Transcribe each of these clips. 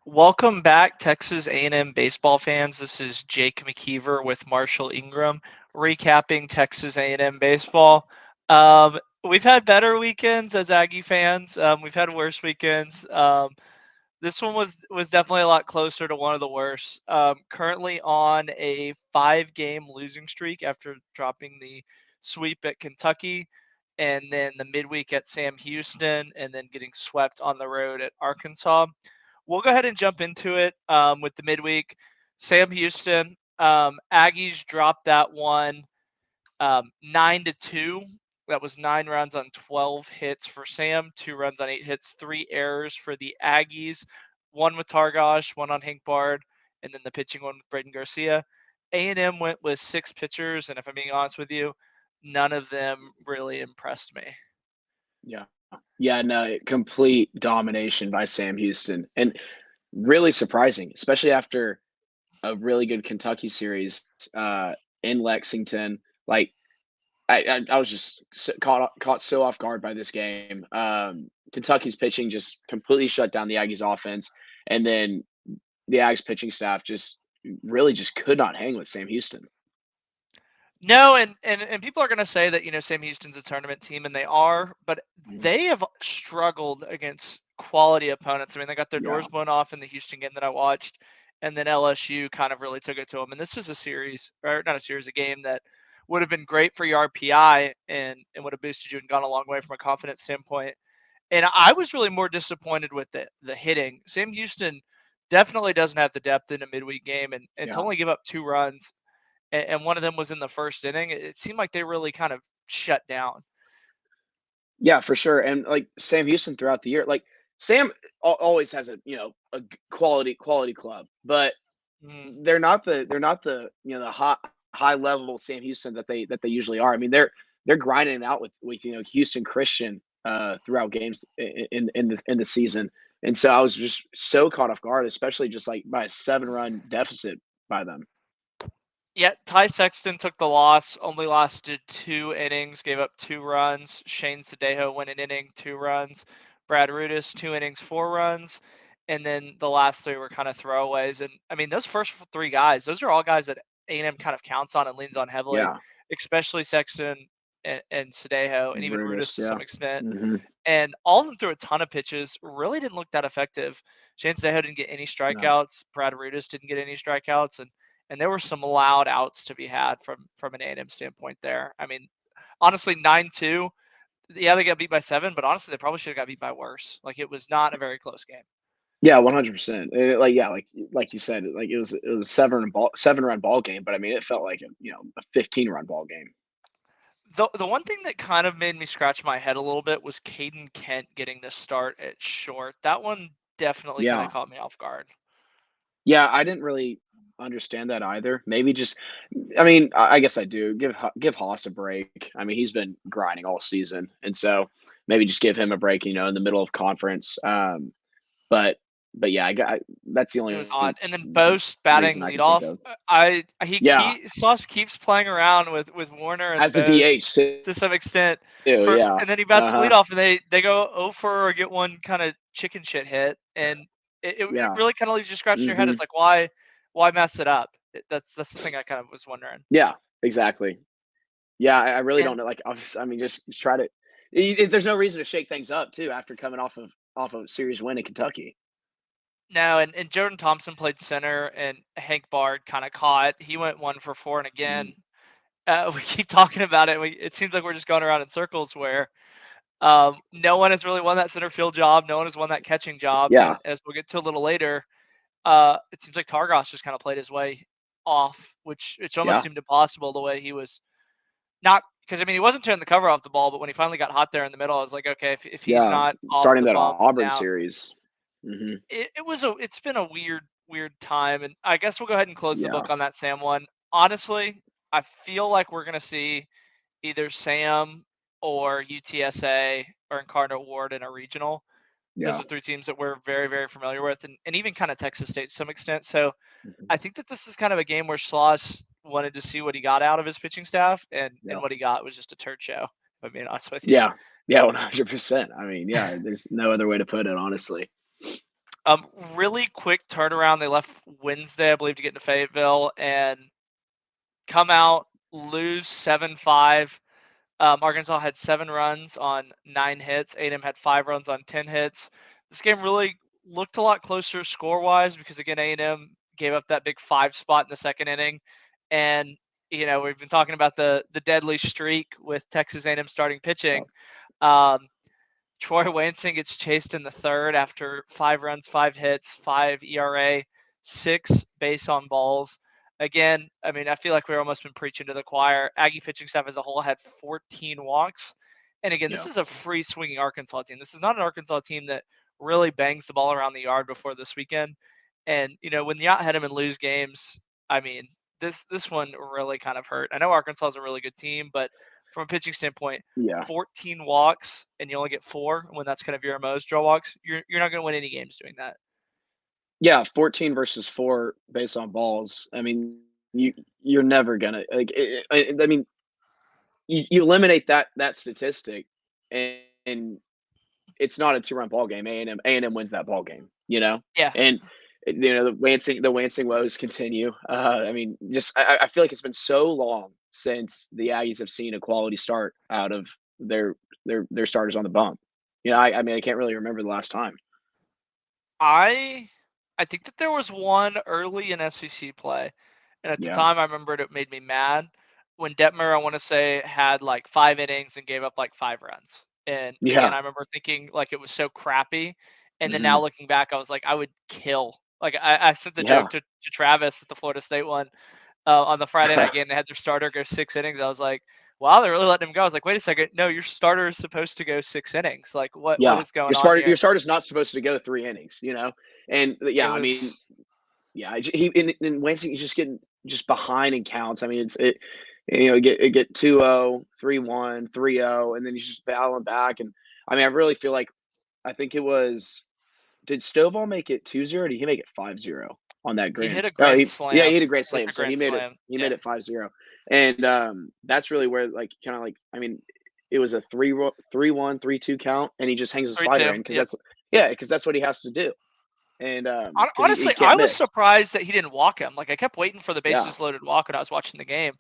Welcome back, Texas A&M baseball fans. This is Jake McKeever with Marshall Ingram, recapping Texas A&M baseball. We've had better weekends as Aggie fans. We've had worse weekends. This one was definitely a lot closer to one of the worst. Currently on a 5-game losing streak after dropping the sweep at Kentucky, and then the midweek at Sam Houston, and then getting swept on the road at Arkansas. We'll go ahead and jump into it with the midweek. Sam Houston, Aggies dropped that one 9-2. That was 9 runs on 12 hits for Sam, 2 runs on 8 hits, 3 errors for the Aggies, one with Targosh, one on Hank Bard, and then the pitching one with Braden Garcia. A&M went with 6 pitchers, and if I'm being honest with you, none of them really impressed me. Yeah. Yeah, no, complete domination by Sam Houston. And really surprising, especially after a really good Kentucky series in Lexington. Like I was just caught so off guard by this game. Kentucky's pitching just completely shut down the Aggies offense, and then the Ags pitching staff just really just could not hang with Sam Houston. No, and people are going to say that Sam Houston's a tournament team, and they are, but Mhm. they have struggled against quality opponents. I mean, they got their Yeah. doors blown off in the Houston game that I watched, and then LSU kind of really took it to them. And this is a series, or not a series, a game that would have been great for your RPI and would have boosted you and gone a long way from a confidence standpoint. And I was really more disappointed with the hitting. Sam Houston definitely doesn't have the depth in a midweek game, and to Yeah. only give up 2 runs and one of them was in the first inning, it seemed like they really kind of shut down. Yeah, for sure. And like Sam Houston throughout the year, like Sam always has a quality club, but Mm, they're not the the high level Sam Houston that they usually are. I mean, they're grinding it out with Houston Christian throughout games in the season. And so I was just so caught off guard, especially just like by a 7-run deficit by them. yeah, Ty Sexton took the loss, only lasted 2 innings, gave up 2 runs. Shane Sadejo went an inning, 2 runs. Brad Rudis, 2 innings, 4 runs. And then the last 3 were kind of throwaways. And I mean, those first 3 guys, those are all guys that A&M kind of counts on and leans on heavily, Yeah, especially Sexton and Sadejo, and even Rudis Brutus. to Yeah. some extent. Hmm. And all of them threw a ton of pitches, really didn't look that effective. Shane Sadejo didn't get any No. strikeouts. Brad Rudis didn't get any strikeouts. And there were some loud outs to be had from an A&M standpoint there. I mean, honestly, 9-2. Yeah, they got beat by 7, but honestly, they probably should have got beat by worse. Like, it was not a very close game. Yeah, 100%. Like yeah, like you said, like it was a 7-run ball game, but I mean it felt like a 15-run ball game. The one thing that kind of made me scratch my head a little bit was Caden Kent getting the start at short. That one definitely kind of Yeah. caught me off guard. Yeah, I didn't really understand that either. Maybe just I mean, I guess I do. Give Haas a break. I mean, he's been grinding all season, and so maybe just give him a break, in the middle of conference. But but yeah, that's the It was only odd. And then Boast batting reason I can think leadoff. of. Yeah, Sauce keeps playing around with Warner and as the Boast DH to some extent too. Yeah. and then he bats Uh-huh. leadoff and they go 0 for or get one kind of chicken shit hit, and it Yeah. really kind of leaves you scratching your head. Mhm. It's like why mess it up? That's the thing I kind of was wondering. Yeah, exactly. Yeah, I really don't And know, like, obviously, I mean, just try to there's no reason to shake things up too after coming off of a series win in Kentucky. no, and Jordan Thompson played center, and Hank Bard kind of caught. He went 1 for 4, and Mhm. again, we keep talking about it. It seems like we're just going around in circles where no one has really won that center field job. No one has won that catching job. And Yeah, as we'll get to a little later, it seems like Targos just kind of played his way off, which almost yeah, seemed impossible the way he was not. Because I mean, he wasn't turning the cover off the ball, but when he finally got hot there in the middle, I was like, okay, if he's yeah, not off starting the that bump Auburn now, series. Mhm. it's been a weird time, and I guess we'll go ahead and close the Yeah, book on that Sam one. Honestly, I feel like we're gonna see either Sam or UTSA or Incarnate Ward in a regional. Those yeah, are 3 teams that we're very, very familiar with, and even kind of Texas State to some extent. So mhm, I think that this is kind of a game where Sloss wanted to see what he got out of his pitching staff, and yeah, what he got was just a turd show, if I'm being honest with you. yeah, yeah, 100%. I mean, yeah, there's no other way to put it, honestly. Really quick turnaround. They left Wednesday, I believe, to get into Fayetteville and come out, lose 7-5. Arkansas had 7 runs on 9 hits. A&M had 5 runs on 10 hits. This game really looked a lot closer score-wise because, again, A&M gave up that big 5 spot in the second inning. And, we've been talking about the deadly streak with Texas A&M starting pitching. Troy Wansing gets chased in the third after 5 runs, 5 hits, 5 ERA, 6 base on balls. Again, I mean, I feel like we've almost been preaching to the choir. Aggie pitching staff as a whole had 14 walks. And again, this is a free swinging Arkansas team. This is not an Arkansas team that really bangs the ball around the yard before this weekend. And, when you out hit them and lose games, I mean, this one really kind of hurt. I know Arkansas is a really good team, but from a pitching standpoint, 14 walks and you only get 4 when that's kind of your MO's draw walks, you're not going to win any games doing that. Yeah, 14 versus 4 based on balls. I mean, you're never gonna I mean, you eliminate that statistic, and it's not a 2-run ball game. A&M wins that ball game. Yeah. And the Lansing woes continue. I mean, just I feel like it's been so long since the Aggies have seen a quality start out of their starters on the bump. I mean, I can't really remember the last time. I think that there was one early in SEC play, and at the time I remembered it made me mad when Detmer, I want to say, had like 5 innings and gave up like 5 runs. And again, I remember thinking like it was so crappy. And then now looking back, I was like, I would kill. Like I sent the joke to Travis at the Florida State one on the Friday night game. They had their starter go 6 innings. I was like, wow, they're really letting him go. I was like, wait a second. No, your starter is supposed to go 6 innings. Like what is going on here? Your starter's not supposed to go 3 innings, And I mean, and Lansing is just getting behind in counts. I mean, get 2-0, 3-1, 3-0, and then he's just battling back. And I mean, I really feel like I think it was did Stovall make it 2-0 or did he make it 5-0 on that He grand? hit a grand slam. Yeah, he hit a great slam. Hit So he made slam. it 5-0. And that's really where I mean, it was a 3-1, 3-2 count, and he just hangs a slider in because that's what he has to do. And honestly, I was surprised that he didn't walk him. Like I kept waiting for the bases loaded walk when I was watching the game.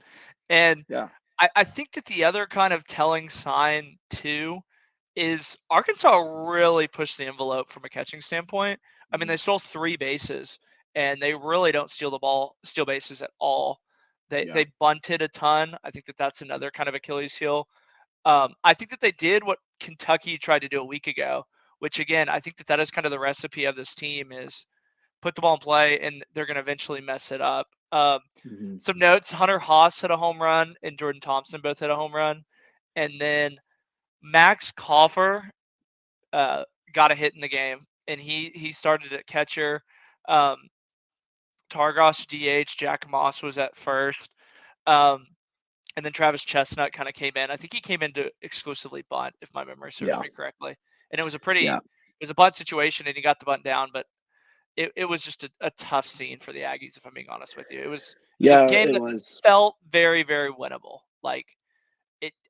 And I think that the other kind of telling sign too is Arkansas really pushed the envelope from a catching standpoint. I mean, they stole 3 bases and they really don't steal bases at all. They bunted a ton. I think that that's another kind of Achilles heel. I think that they did what Kentucky tried to do a week ago, which again, I think that is kind of the recipe of this team is put the ball in play and they're going to eventually mess it up. Some notes, Hunter Haas hit a home run and Jordan Thompson both hit a home run. And then Max Coffer got a hit in the game and he started at catcher. Targos DH, Jack Moss was at first. And then Travis Chestnut kind of came in. I think he came in to exclusively bunt, if my memory serves me correctly. And it was it was a bunt situation, and he got the bunt down, but it was just a tough scene for the Aggies, if I'm being honest with you. It was a game that felt very, very winnable. Like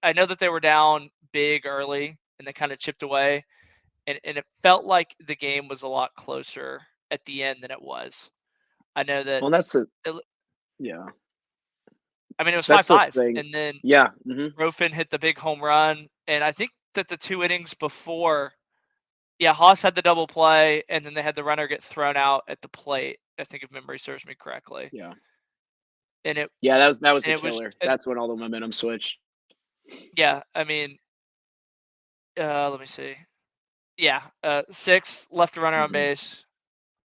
I know that they were down big early, and they kind of chipped away, and it felt like the game was a lot closer at the end than it was. I know that. Well, that's I mean, it was 5-5, and then Mm-hmm. Rofin hit the big home run, and I think that the 2 innings before, Haas had the double play, and then they had the runner get thrown out at the plate. I think if memory serves me correctly. Yeah. And that was the killer. That's when all the momentum switched. Yeah, I mean, let me see. Yeah, 6th left a runner on base,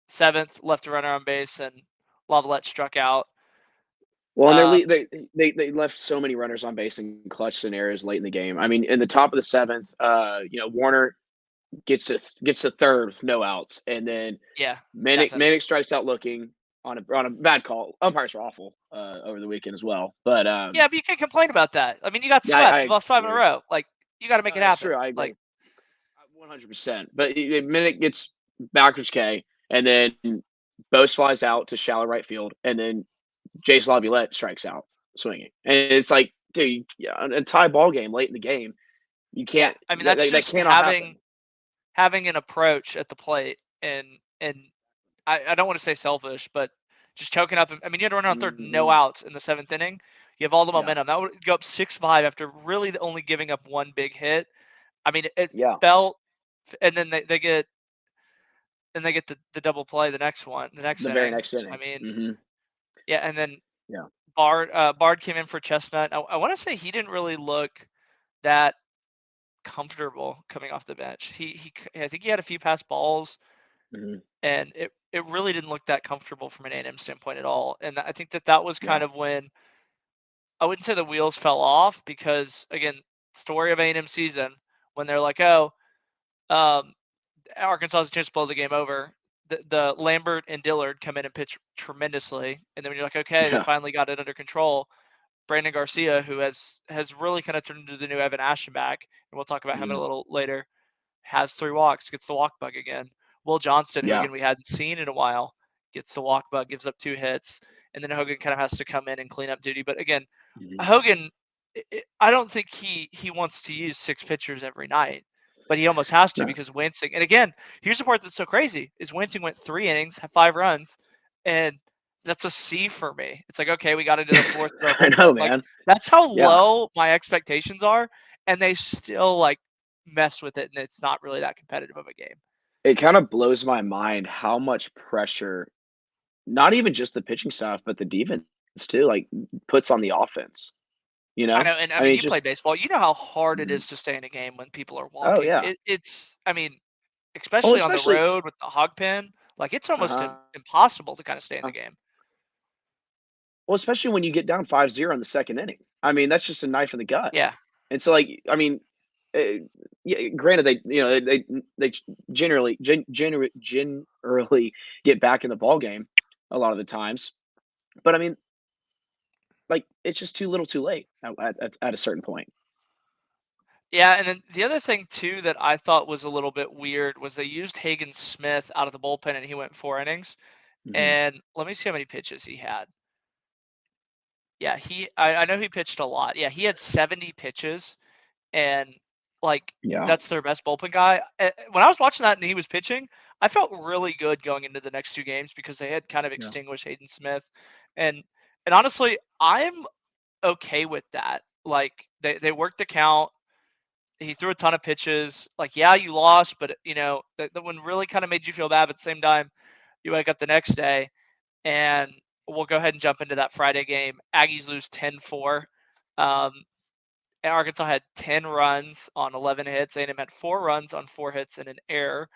7th left a runner on base, and Lavalette struck out. Well, and they left so many runners on base in clutch scenarios late in the game. I mean, in the top of the 7th, Warner gets to third with no outs, and then Minnick strikes out looking on a bad call. Umpires were awful over the weekend as well. But but you can't complain about that. I mean, you got swept. You lost 5 in a row. Like you got to make it happen. True, I agree. Like 100%. But Minnick gets backwards K, and then Bose flies out to shallow right field, and then Jace Laviolette strikes out swinging. And it's like, dude, a tie ball game late in the game, you can't. I mean, that's just having an approach at the plate, and and I don't want to say selfish, but just choking up. I mean, you had to run on third, no Mhm. outs in the 7th inning. You have all the Yeah. momentum. That would go up 6-5 after really only giving up one big hit. I mean, it Yeah. felt, and then they get the double play the next The very inning. next I inning. mean, Mhm. yeah, and then Yeah. Bard came in for Chestnut. I want to say he didn't really look that comfortable coming off the bench. I think he had a few pass balls, Mhm. and it really didn't look that comfortable from an A&M standpoint at all. And I think that was Yeah. kind of when I wouldn't say the wheels fell off because again, story of A&M season when they're like, oh, um, Arkansas has a chance to blow the game over. The Lambert and Dillard come in and pitch tremendously, and then when you're like, okay, they Yeah. finally got it under control. Brandon Garcia, who has really kind of turned into the new Evan Aschenbach, and we'll talk about him a Mhm. little later, has 3 walks, gets the walk bug again. Will Johnston, who Yeah. again we hadn't seen in a while, gets the walk bug, gives up 2 hits, and then Hogan kind of has to come in and clean up duty. But again, Mhm. Hogan, I don't think he wants to use 6 pitchers every night, but he almost has to No. because Wansing. And again, here's the part that's so crazy: is Wansing went 3 innings, had 5 runs, and that's a C for me. It's like okay, we got into the 4th with our I bullpen. know, Like man. that's how Yeah. low my expectations are, and they still like mess with it, and it's not really that competitive of a game. It kinda blows my mind how much pressure, not even just the pitching staff, but the defense too, like, puts on the offense, you I know? know, and I I mean, mean, you play just baseball. You know how hard it Mhm. is to stay in a game when people are Oh, walking. yeah. It's, I mean, Well, especially on the especially road with the hog pen, like it's almost uh-huh. impossible to kind of stay in the game. Well, especially when you get down 5-0 in the 2nd inning. I mean, that's just a knife in the gut. Yeah, And so, like, I mean, eh, yeah, granted, they generally get back in the ball game a lot of the times, but I mean, like, it's just too little, too late at a certain point. yeah, and then the other thing too that I thought was a little bit weird was they used Hagen Smith out of the bullpen, and he went 4 innings. Mhm. And let me see how many pitches he had. Yeah, I know he pitched a lot. Yeah, he had 70 pitches, and like Yeah, that's their best bullpen guy. When I was watching that and he was pitching, I felt really good going into the next 2 games because they had kind of yeah, extinguished Hayden Smith, and honestly, I'm okay with that. Like they worked the count. He threw a ton of pitches. Like yeah, you lost, but the one really kind of made you feel bad. But at the same time, you wake up the next day and we'll go ahead and jump into that Friday game. Aggies lose 10-4. Um, Arkansas had 10 runs on 11 hits. A&M had 4 runs on 4 hits and an error.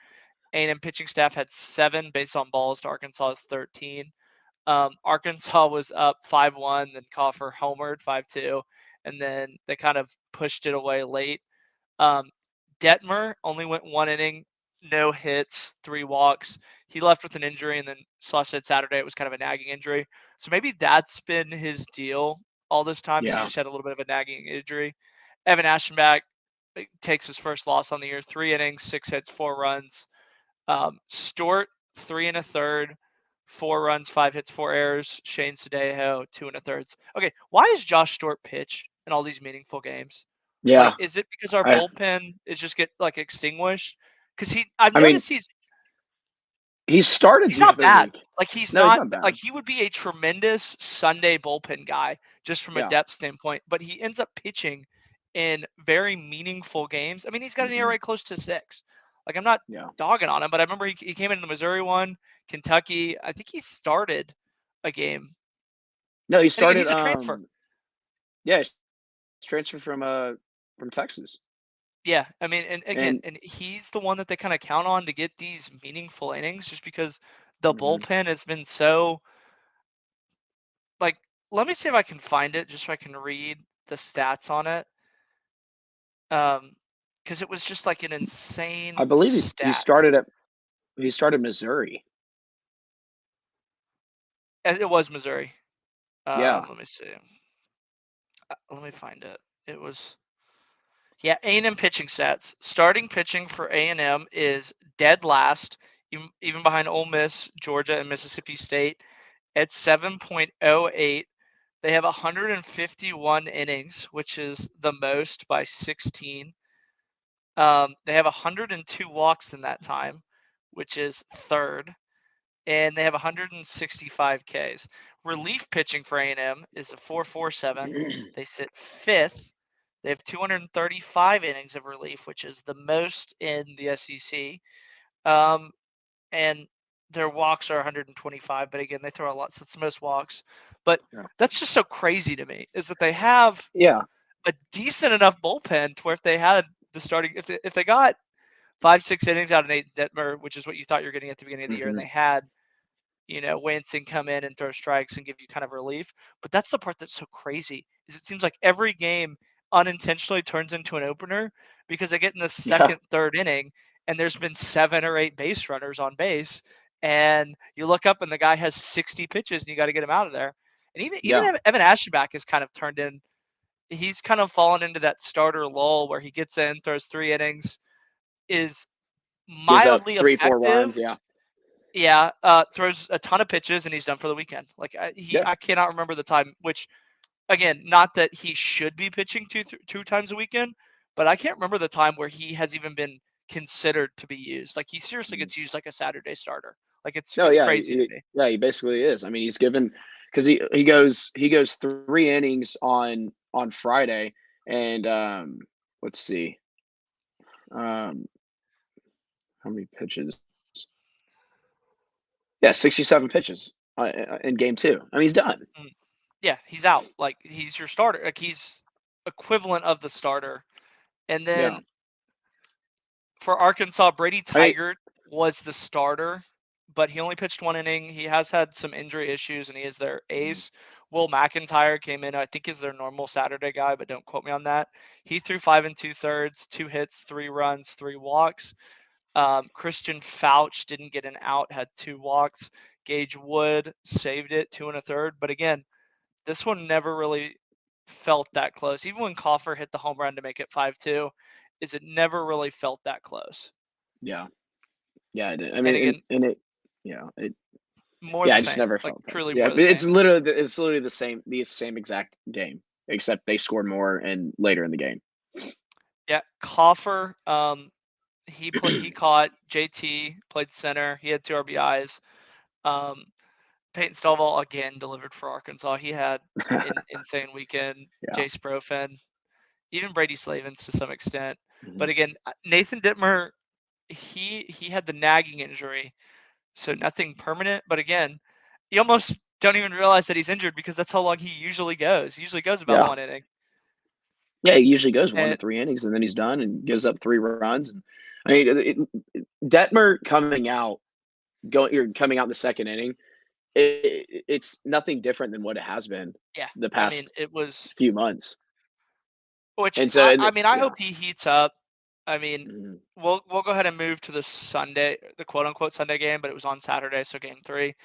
A&M pitching staff had 7 based on balls to Arkansas's 13. Arkansas was up 5-1, then Coffer homered 5-2, and then they kind of pushed it away late. Um, Detmer only went 1 inning, no hits, 3 walks. He left with an injury, and then Slosh said Saturday it was kind of a nagging injury. So maybe that's been his deal all this time. Is he yeah, just had a little bit of a nagging injury. Evan Aschenbach takes his first loss on the year, 3 innings, 6 hits, 4 runs. Stort, 3 1/3, 4 runs, 5 hits, 4 errors. Shane Sadejo, 2 1/3. Okay, why is Josh Stort pitch in all these meaningful games? Like, yeah. is it because our I bullpen is just get like extinguished? Because I've I mean, noticed he started he's the not other bad. week. Like he's No, he's not not like bad. he would be a tremendous Sunday bullpen guy just from a Yeah, depth standpoint, but he ends up pitching in very meaningful games. I mean, he's got an mhm, ERA close to 6. Like I'm not yeah. dogging on him, but I remember he came in the Missouri one, Kentucky. I think he started a game. No, he And again, started, he's a transfer. yeah, he's transferred from Texas, Yeah, I mean, and again, and and he's the one that they kind of count on to get these meaningful innings, just because the mhm. bullpen has been so like. Let me see if I can find it, just so I can read the stats on it. Because it was just like an insane I believe he stat. started Missouri. It was Missouri. Yeah. Let me see. Let me find it. It was yeah, A&M pitching stats. Starting pitching for A&M is dead last, even behind Ole Miss, Georgia, and Mississippi State at 7.08. They have 151 innings, which is the most by 16. They have 102 walks in that time, which is third, and they have 165 Ks. Relief pitching for A&M is a 4.47. They sit fifth. They have 235 innings of relief, which is the most in the SEC. And their walks are 125, but again, they throw a lot, so it's the most walks. But Yeah. that's just so crazy to me, is that they have Yeah. a decent enough bullpen to where if they had the starting, if they got 5-6 innings out of Nate Detmer, which is what you thought you were getting at the beginning of the year, and Mm-hmm. they had Winston come in and throw strikes and give you kind of relief. But that's the part that's so crazy, is it seems like every game unintentionally turns into an opener because they get in the Yeah. second, third inning and there's been 7 or 8 base runners on base, and you look up and the guy has 60 pitches and you got to get him out of there. And even Yeah. Evan Ashenbach has kind of turned in. He's kind of fallen into that starter lull where he gets in, throws 3 innings, is Gives up mildly 3-4 effective. runs. Yeah. Yeah, throws a ton of pitches and he's done for the weekend. Like Yeah. I cannot remember the time. Which, again, not that he should be pitching two times a weekend, but I can't remember the time where he has even been considered to be used. Like he seriously Mhm. gets used like a Saturday starter. Like No, it's yeah, crazy to me. yeah, he basically is. I mean, he's given because he goes 3 innings on Friday, and let's see, um, how many pitches? Yeah, 67 pitches in game two. I mean, he's done. Mm. Yeah, he's out. Like he's your starter. Like he's equivalent of the starter. And Yeah, then for Arkansas, Brady I mean, Tigert was the starter, but he only pitched 1 inning. He has had some injury issues, and he is their ace. Will McIntyre came in, I think, is their normal Saturday guy, but don't quote me on that. He threw 5 2/3, 2 hits, 3 runs, 3 walks. Christian Fouch didn't get an out, had 2 walks. Gage Wood saved it, 2 1/3. But again, this one never really felt that close. Even when Coffer hit the home run to make it 5-2, is it never really felt that close. yeah, yeah, I And mean, again, yeah, it, more yeah, the I just same, never like felt that. truly Yeah, more the but same. it's literally the same exact game, except they scored more and later in the game. Yeah, Coffer, he caught JT, played center. He had 2 RBIs. Um, Peyton Stovall again delivered for Arkansas. He had an insane weekend. Yeah. Jace Brofen, even Brady Slavens to some extent. But Mhm. again, Nathan Dittmer, he had the nagging injury, so nothing permanent. But again, you almost don't even realize that he's injured because that's how long he usually goes. He usually goes about Yeah. 1 inning. Yeah, he usually goes 1 to And 3 innings, and then he's done and gives up 3 runs, and I mean, Detmer coming out in the second inning, it's nothing different than what it has been yeah, the I mean, past it was. few months, Which and so I mean, I yeah. hope he heats up. I mean, Mhm. we'll go ahead and move to the Sunday, the quote unquote Sunday game, but it was on Saturday, so game 3.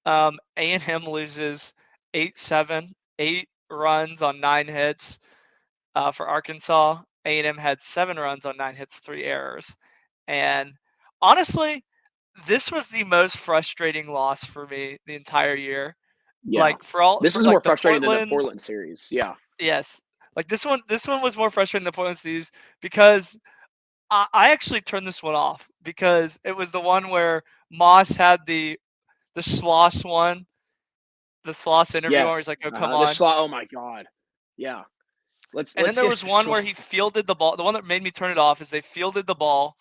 A&M loses 8-7, 8 runs on 9 hits. For Arkansas, A&M had 7 runs on 9 hits, 3 errors, and honestly, this was the most frustrating loss for me the entire year. Yeah. Like for all This for is more like the frustrating than the Portland. Portland series, yeah. Yes. Like this one was more frustrating than the Portland Seas because I actually turned this one off because it was the one where Moss had the Sloss one, the Sloss interview where he's Yes, like, "Oh, come the on." slot, oh my god. Yeah. And then Let's there get was to one where Sloth. he fielded the ball. The one that made me turn it off is they fielded the ball,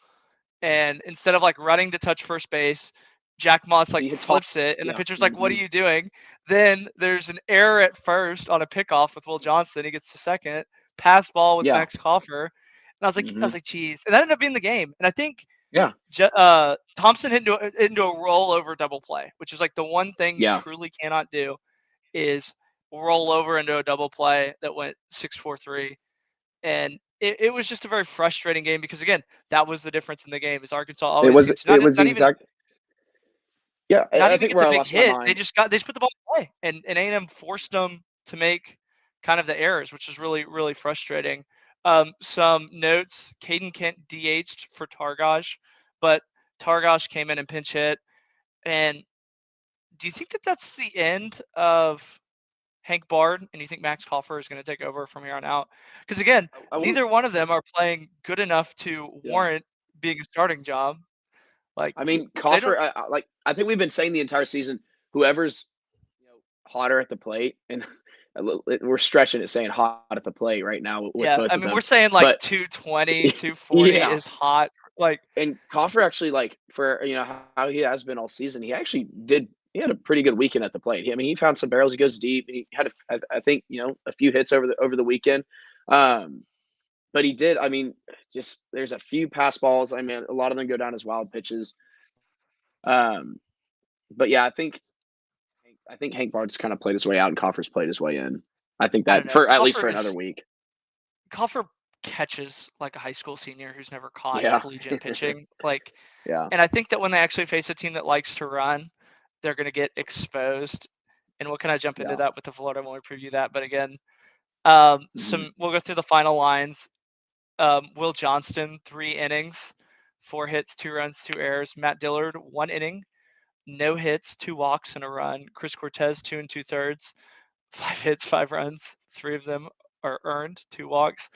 and instead of like running to touch first base, Jack Moss like He had tossed, flips it, and the yeah, pitcher's like, "What are mhm, you doing?" Then there's an error at first on a pickoff with Will Johnson. He gets to second, pass ball with yeah, Max Coffer, and I was mhm, like, "Geez," and that ended up being the game. And I think yeah, Thompson hit into a rollover double play, which is like the one thing you yeah. truly cannot do is roll over into a double play that went 6-4-3. And it was just a very frustrating game because again, that was the difference in the game. Is Arkansas always seems to It was the not even exact, yeah, not I even think get where the I big lost my hit. mind. They just put the ball away, and A&M forced them to make kind of the errors, which is really really frustrating. Some notes: Caden Kent DH'd for Targash, but Targash came in and pinch hit. And do you think that that's the end of Hank Bard, and you think Max Hoffer is going to take over from here on out? Because again, I won't, neither one of them are playing good enough to yeah. warrant being a starting job. Like I mean, they don't. Coffer, I think we've been saying the entire season, whoever's hotter at the plate, and we're stretching it saying hot at the plate right now with Yeah, both I of mean them. we're saying like But 220, 240 yeah, is hot. Like and Coffer actually for how he has been all season, he actually did. He had a pretty good weekend at the plate. I mean, he found some barrels. He goes deep. And he had, I think, a few hits over the weekend. Um, but he did. I mean, just there's a few pass balls. I mean, a lot of them go down as wild pitches. Um, but yeah, I think Hank Barnes kind of played his way out, and Coffer's played his way in. I think I don't that know. for at least for another week. Coffer catches like a high school senior who's never caught Yeah, collegiate pitching. Like, yeah. and I think that when they actually face a team that likes to run, they're going to get exposed. And we'll kind of jump into Yeah. that with the Florida when we preview that. But again, Mhm. we'll go through the final lines. Will Johnston, 3 innings, 4 hits, 2 runs, 2 errors. Matt Dillard, 1 inning, no hits, 2 walks, and a run. Chris Cortez, 2 2/3, 5 hits, 5 runs. 3 of them are earned, 2 walks.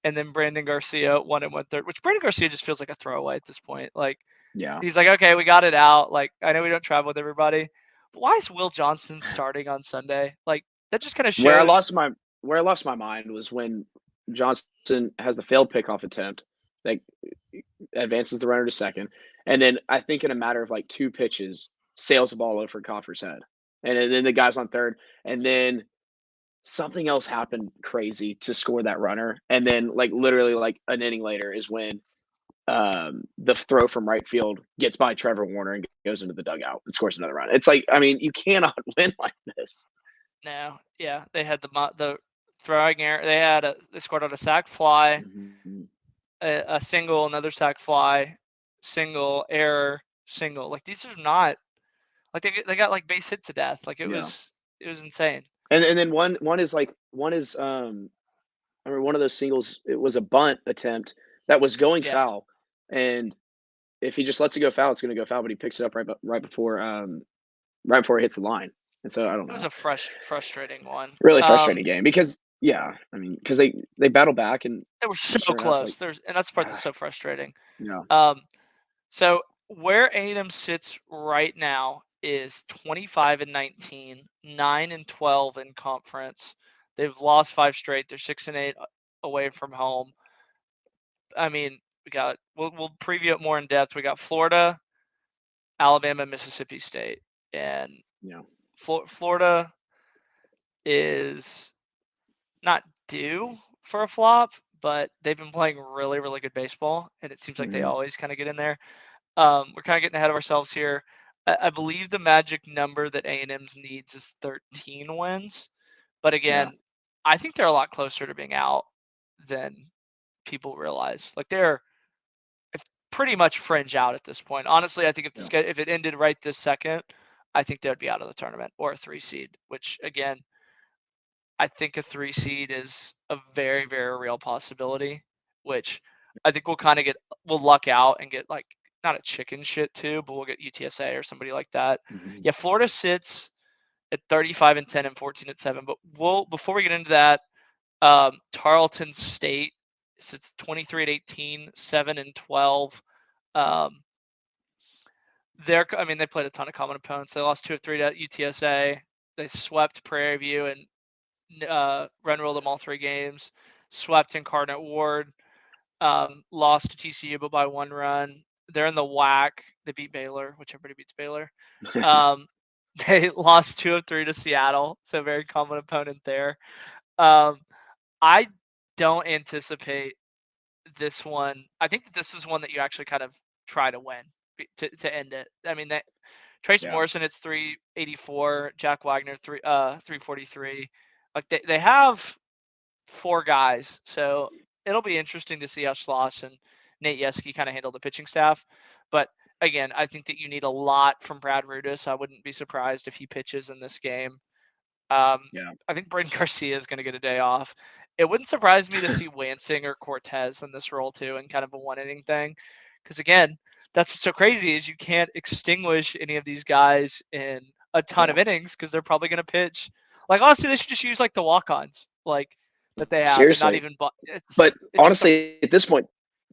And then Brandon Garcia, 1 1/3, which Brandon Garcia just feels like a throwaway at this point. Like Yeah. he's like, okay, we got it out. Like I know we don't travel with everybody, but why is Will Johnson starting on Sunday? Like that just kind of Where I shows. lost my where I lost my mind was when Johnson has the failed pickoff attempt, like advances the runner to second, and then I think in a matter of like 2 pitches, sails the ball over Coffer's head, and then the guy's on third, and then something else happened crazy to score that runner, and then like literally like an inning later is when the throw from right field gets by Trevor Warner and goes into the dugout and scores another run. It's like, I mean, you cannot win like this. No, yeah, they had the throwing error. They scored on a sac fly, Mhm. a single, another sac fly, single error, single. Like these are not like they got like base hit to death. Like Yeah. it was insane. And then one is I remember one of those singles, it was a bunt attempt that was going Yeah, foul, and if he just lets it go foul, it's going to go foul. But he picks it up right before it hits the line, and so I don't it was know. a frustrating one. Really frustrating game because yeah, I mean because they battle back and They were so sure enough, like close. And that's the part that's so frustrating. yeah, Um, so where A&M sits right now is 25-19, 9-12 in conference. They've lost 5 straight. They're 6-8 away from home. I mean, we'll preview it more in depth. We got Florida, Alabama, Mississippi State, and yeah, Florida is not due for a flop, but they've been playing really, really good baseball, and it seems like they hmm always kind of get in there. We're kind of getting ahead of ourselves here. I believe the magic number that A&M's needs is 13 wins, but yeah, again, I think they're a lot closer to being out than people realize. Like they're pretty much fringe out at this point. Honestly, I think yeah, if it ended right this second, I think they would be out of the tournament or a 3 seed. Which again, I think a 3 seed is a very, very real possibility. Which I think we'll luck out and get like not a chicken shit too, but we'll get UTSA or somebody like that. hmm Yeah, Florida sits at 35-10 and 14-7. But before we get into that, Tarleton State sits 23-18, 7-12. Um, they played a ton of common opponents. They lost 2 of 3 to UTSA. They swept Prairie View and run ruled them all 3 games. Swept Incarnate Ward. Lost to TCU, but by 1 run. They're in the WAC. They beat Baylor, which everybody beats Baylor. Um, they lost 2 of 3 to Seattle, so very common opponent there. Um, I don't anticipate this one. I think that this is one that you actually kind of try to win to end it. I mean, Trace yeah, Morrison, it's 384. Jack Wagner, 343. Like they have 4 guys, so it'll be interesting to see how Schloss and Nate Yeski kind of handle the pitching staff. But again, I think that you need a lot from Brad Rudis. I wouldn't be surprised if he pitches in this game. yeah. I think Braden Garcia is going to get a day off. It wouldn't surprise me to see Lansing or Cortez in this role too, in kind of a 1 inning thing. Because again, that's what's so crazy is you can't extinguish any of these guys in a ton Yeah. of innings because they're probably going to pitch. Like honestly, they should just use like the walk-ons like that they have, and not Seriously, even. but It's just a honestly, at this point,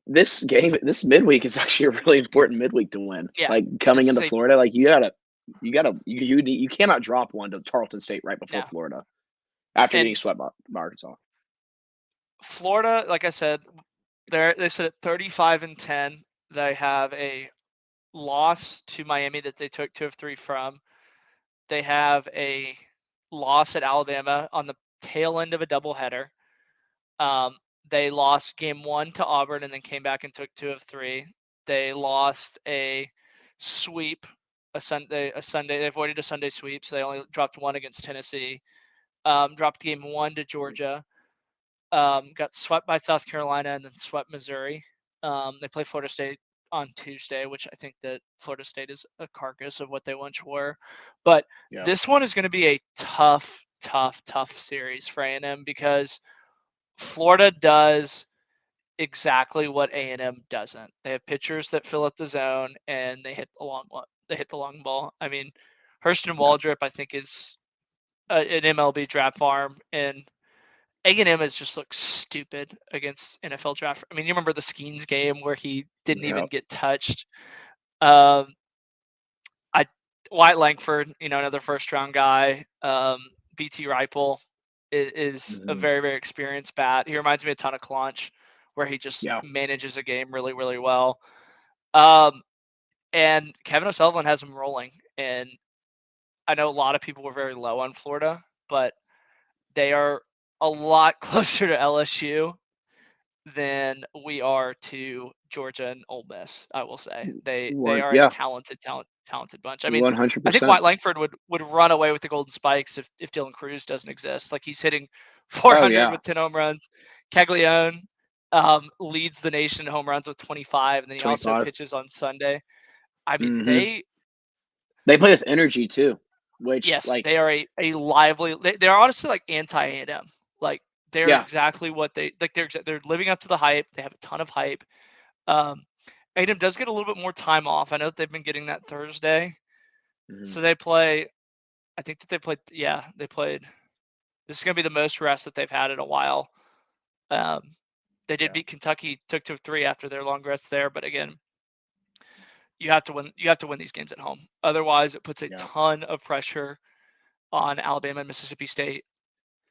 this midweek is actually a really important midweek to win. Yeah, Like coming this is into a Florida, like you cannot drop one to Tarleton State right before no. Florida after getting And swept by Arkansas. Florida, like I said, they sit at 35-10. They have a loss to Miami that they took 2 of 3 from. They have a loss at Alabama on the tail end of a doubleheader. They lost game 1 to Auburn and then came back and took 2 of 3. They lost a sweep, a Sunday. They avoided a Sunday sweep, so they only dropped 1 against Tennessee. Dropped game 1 to Georgia. Got swept by South Carolina and then swept Missouri. They play Florida State on Tuesday, which I think that Florida State is a carcass of what they once were. But Yeah. this one is going to be a tough, tough, tough series for A&M because Florida does exactly what A&M doesn't. They have pitchers that fill up the zone and they hit the long ball. I mean, Hurston Yeah. Waldrop, I think, is an MLB draft farm, and A&M has just looked stupid against NFL draft. I mean, you remember the Skeens game where he didn't Yeah. even get touched. Um, I Wyatt Langford, another first round guy. BT Ripple is a Mhm. very, very experienced bat. He reminds me a ton of Claunch, where he just Yeah. manages a game really, really well. Um, and Kevin O'Sullivan has him rolling. And I know a lot of people were very low on Florida, but they are a lot closer to LSU than we are to Georgia and Ole Miss. I will say they One. are a Yeah. talented bunch. I mean, I think 100%. White Langford would run away with the Golden Spikes if Dylan Cruz doesn't exist. Like he's hitting Oh 400 yeah. with 10 home runs. Caglione leads the nation in home runs with 25, and then he also 25. pitches on Sunday. I mean, Mhm. They play with energy too, which yes, they are a lively. They're honestly like anti A&M. Like they're yeah. exactly what they like. They're living up to the hype. They have a ton of hype. Um, A&M does get a little bit more time off. I know that they've been getting that Thursday, Mhm. so they play. I think that they played. Yeah, they played. This is going to be the most rest that they've had in a while. Um, they did Yeah. beat Kentucky, took 2 of 3 after their long rest there. But again, you have to win. You have to win these games at home. Otherwise, it puts a Yeah. ton of pressure on Alabama and Mississippi State.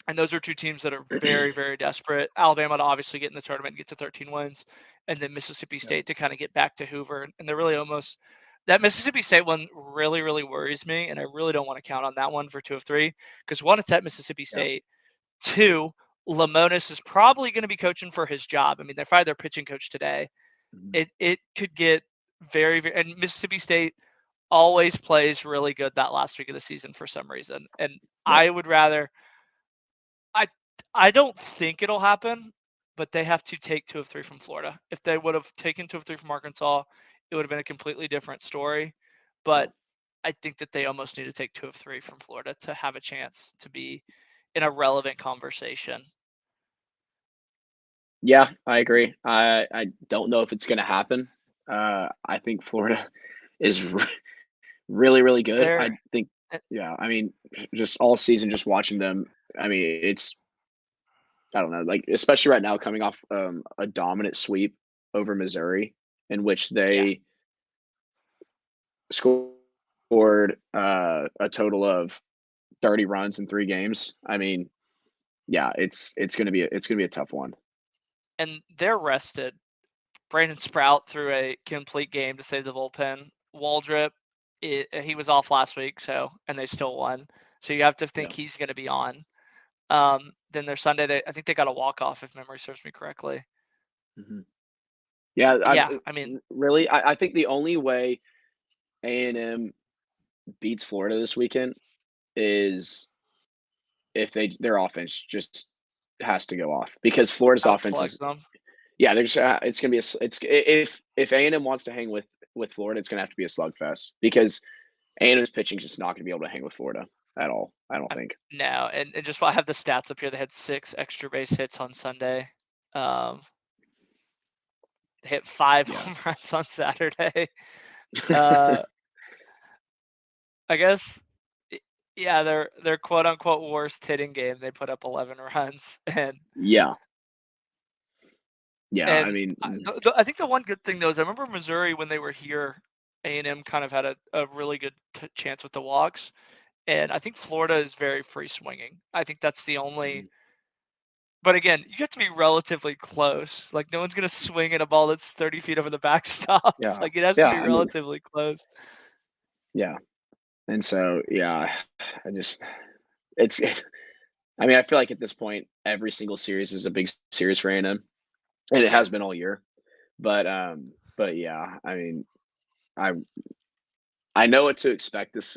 And those are 2 teams that are very, very desperate. Alabama to obviously get in the tournament and get to 13 wins, and then Mississippi Yeah. State to kind of get back to Hoover. And they're really almost that Mississippi State one really, really worries me, and I really don't want to count on that one for 2 of 3 because one, it's at Mississippi Yeah. State. 2, Lamonis is probably going to be coaching for his job. I mean, they fired their pitching coach today. Mhm. It could get very, very, and Mississippi State always plays really good that last week of the season for some reason. And Yep. I would rather I I don't think it'll happen, but they have to take 2 of 3 from Florida. If they would have taken 2 of 3 from Arkansas, it would have been a completely different story. Yeah. But I think that they almost need to take 2 of 3 from Florida to have a chance to be in a relevant conversation. Yeah, I agree. I don't know if it's gonna happen. I think Florida is really, really good. I They're think eh, yeah, I mean, just all season just watching them, I mean, it's I don't know, like, especially right now coming off, a dominant sweep over Missouri in which yeah, they scored, a total of 30 runs in 3 games. I mean, yeah, it's gonna be a tough one. and they're rested. Brandon Sprout threw a complete game to save the bullpen. Waldrop, he was off last week, so and they still won. So you have to think Yeah. he's going to be on. Then their Sunday, I think they got a walk off if memory serves me correctly. Mhm. Yeah, Yeah, I mean, really, I think the only way A&M beats Florida this weekend is if their offense just has to go off because Florida's offense outslug is them. yeah, there's it's gonna be if A&M wants to hang with Florida, it's gonna have to be a slugfest because A&M's pitching is just not gonna be able to hang with Florida at all. I don't think. No, and just while I have the stats up here, they had 6 extra base hits on Sunday. Um, they hit 5 Yeah. home runs on Saturday. Uh, I guess, yeah, their quote unquote worst hitting game, they put up 11 runs, and Yeah. Yeah, I And mean, I think the one good thing, though, is I remember Missouri when they were here, A&M kind of had a really good chance with the walks. And I think Florida is very free swinging. I think that's the only. But again, you have to be relatively close. Like no one's gonna swing at a ball that's 30 feet over the backstop. yeah, Like it has to yeah. be I mean, relatively close. yeah, and so yeah, I just it's. I mean, I feel like at this point, every single series is a big series for A&M, and it Yeah. has been all year. But yeah, I mean, I I know what to expect this.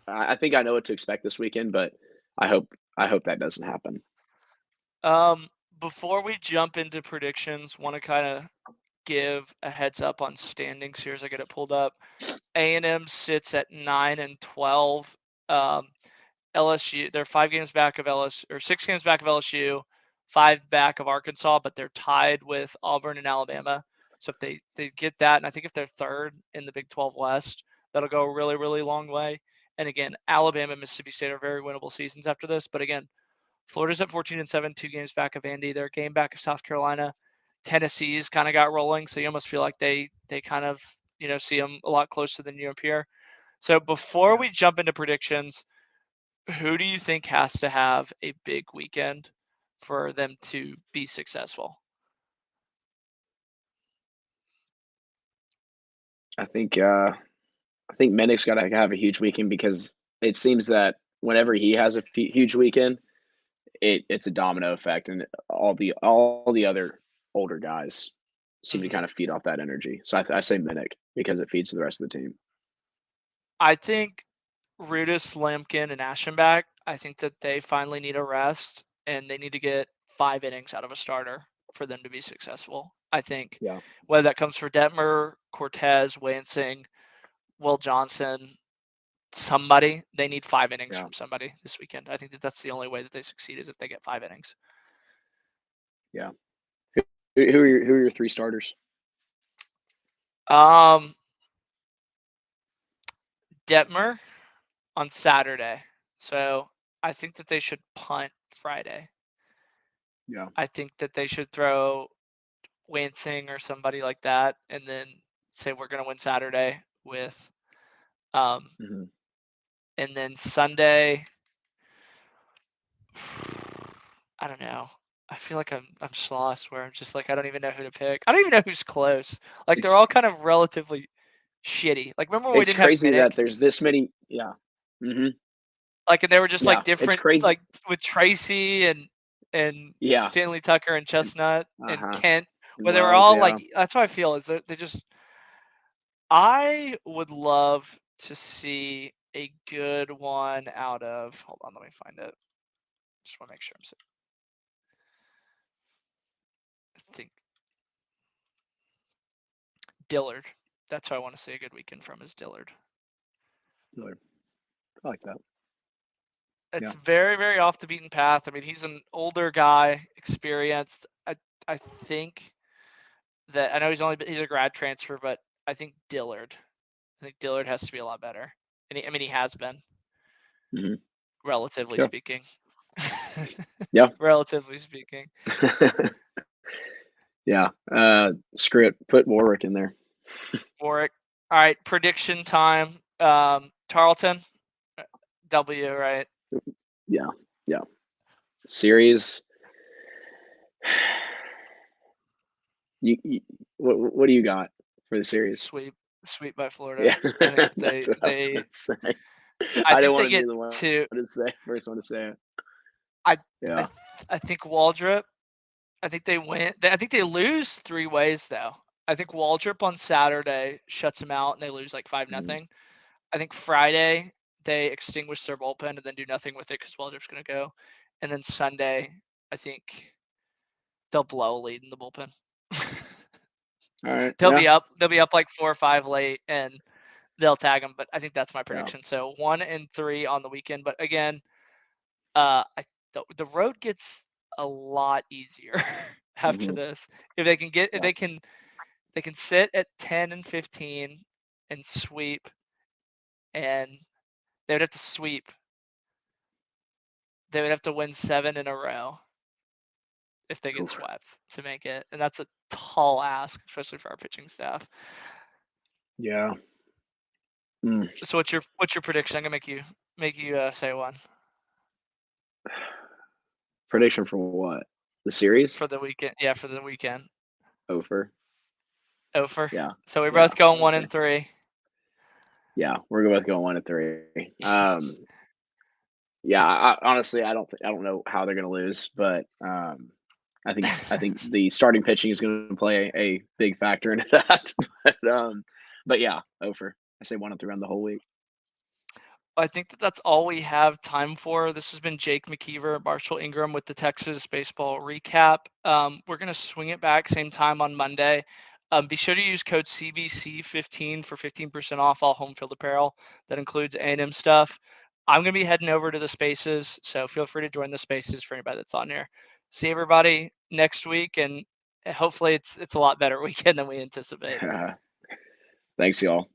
I think I know what to expect this weekend, but I hope I hope that doesn't happen. Um, Before we jump into predictions, want to kind of give a heads up on standings here as I get it pulled up. A&M sits at 9-12. Um, LSU, they're 5 games back of LSU, or 6 games back of LSU, 5 back of Arkansas, but they're tied with Auburn and Alabama. So if they get that, and I think if they're third in the Big 12 West, that'll go a really, really long way. And again, Alabama and Mississippi State are very winnable seasons after this. But again, Florida's at 14-7, 2 games back of Andy. They're a game back of South Carolina. Tennessee's kind of got rolling, so you almost feel like they kind of see them a lot closer than you up here. So before Yeah, we jump into predictions, who do you think has to have a big weekend for them to be successful? I think uh, I think Minnick's got to have a huge weekend because it seems that whenever he has a huge weekend, it's a domino effect, and all the other older guys seem to Mhm. kind of feed off that energy. So I say Minnick because it feeds the rest of the team. I think Rudis, Lampkin, and Aschenbach, I think that they finally need a rest and they need to get 5 innings out of a starter for them to be successful. I think Yeah, whether that comes for Detmer, Cortez, Wansing, Will Johnson, somebody, they need 5 innings yeah, from somebody this weekend. I think that that's the only way that they succeed is if they get 5 innings. yeah. Who are your three starters? Um, Detmer on Saturday. So I think that they should punt Friday. Yeah. I think that they should throw Wansing or somebody like that, and then say we're gonna win Saturday with, um, Hmm. and then Sunday. I don't know. I feel like I'm lost where I'm just like I don't even know who to pick. I don't even know who's close. Like they're It's all kind of relatively shitty. Like remember when we it's didn't have crazy that Minnick? there's this many. Yeah. Hmm. Like and they were just Yeah. like It's different, crazy. like with Tracy and Yeah. Stanley Tucker and Chestnut Uh and huh. Kent, And where they were Wells. all like Yeah. that's how I feel is they just. I would love to see a good one out of. Hold on, let me find it. Just want to make sure I'm saying. I think Dillard. That's who I want to see a good weekend from is Dillard. Really, I like that. It's Yeah. very, very off the beaten path. I mean, he's an older guy, experienced. I think that I know he's a grad transfer, but I think Dillard. I think Dillard has to be a lot better, and I mean he has been, Hmm. relatively Yeah. speaking. Yeah. Relatively speaking. Yeah. Screw it. Put Warwick in there. Warwick. All right, prediction time. Tarleton, W, right? Yeah. Yeah. Series. You what do you got for the series? Sweep, sweep by Florida. Yeah, I think that that's they what I was they. gonna say. I I didn't think they want to be get the one to. to say first one to say it. I I Yeah. I think Waldrop. I think they win. I think they lose 3 ways though. I think Waldrop on Saturday shuts them out and they lose like 5 Mhm. nothing. I think Friday they extinguish their bullpen and then do nothing with it because Waldrop's gonna go, and then Sunday I think they'll blow a lead in the bullpen. All right. they'll Yeah. be up. They'll be up like 4 or 5 late, and they'll tag them. But I think that's my Yeah. prediction. So 1-3 on the weekend. But again, the road gets a lot easier after Hmm. this. If they can get, if Yeah. they can sit at 10-15 and sweep, and they would have to sweep. They would have to win 7 in a row, if they get Oof. swept to make it, and that's a tall ask, especially for our pitching staff. Yeah. Mm. So what's your prediction? I'm gonna make you say one Prediction for what? The series? for the weekend. Yeah, for the weekend. Over. Over. Yeah. So we're Yeah. both going Over. 1-3. Yeah, we're both going 1-3. Yeah, honestly, I don't know how they're gonna lose, but I think the starting pitching is gonna play a big factor into that. But yeah, over. I say 1-3 on the whole week. I think that's all we have time for. This has been Jake McKeever, Marshall Ingram with the Texas Baseball Recap. We're going to swing it back same time on Monday. Be sure to use code CBC15 for 15% off all home field apparel. That includes A&M stuff. I'm going to be heading over to the spaces, so feel free to join the spaces for anybody that's on here. See everybody next week, and hopefully it's a lot better weekend than we anticipate. Thanks, y'all.